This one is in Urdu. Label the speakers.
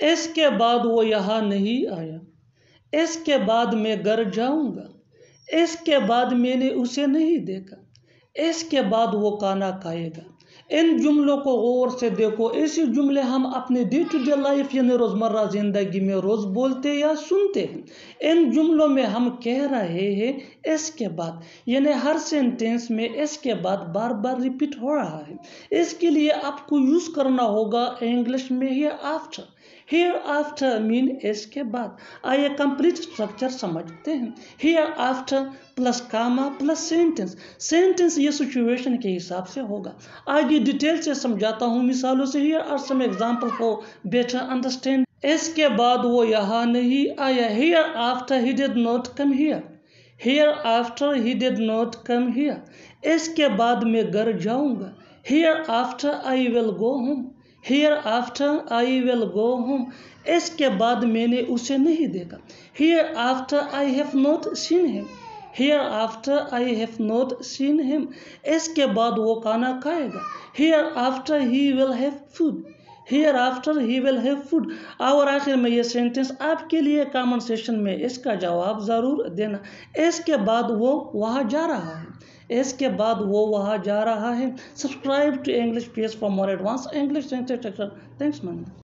Speaker 1: اس کے بعد وہ یہاں نہیں آیا، اس کے بعد میں گھر جاؤں گا، اس کے بعد میں نے اسے نہیں دیکھا، اس کے بعد وہ کھانا کھائے گا۔ ان جملوں کو غور سے دیکھو، ایسے جملے ہم اپنے ڈے ٹو ڈے لائف یعنی روزمرہ زندگی میں روز بولتے یا سنتے ہیں۔ ان جملوں میں ہم کہہ رہے ہیں اس کے بعد، یعنی ہر سینٹینس میں اس کے بعد بار بار ریپیٹ ہو رہا ہے۔ اس کے لیے آپ کو یوز کرنا ہوگا انگلش میں ہیئر آفٹر۔ ہیئر آفٹر مین اس کے بعد۔ آئیے کمپلیٹ اسٹرکچر سمجھتے ہیں۔ Hereafter plus comma plus sentence. Sentence یہ سچویشن کے حساب سے ہوگا۔ آگے ڈیٹیل سے سمجھاتا ہوں مثالوں سے۔ Here are some example for better understand. اس کے بعد وہ یہاں نہیں آیا۔ Hereafter he did not come here. Hereafter he did not come here. اس کے بعد میں گھر جاؤں گا۔ Hereafter I will go home. Hereafter I will go home. اس کے بعد میں نے اسے نہیں دیکھا۔ Hereafter I have not seen him. Hereafter I have not seen him. اس کے بعد وہ کھانا کھائے گا۔ Hereafter he will have food. Hereafter he will have food. اور آخر میں یہ سینٹینس آپ کے لیے کامنٹ سیکشن میں اس کا جواب ضرور دینا۔ اس کے بعد وہ وہاں جا رہا ہے۔ اس کے بعد وہ وہاں جا رہا ہے۔ Subscribe to English pace for more advance English sentence structure. Thanks ma'am.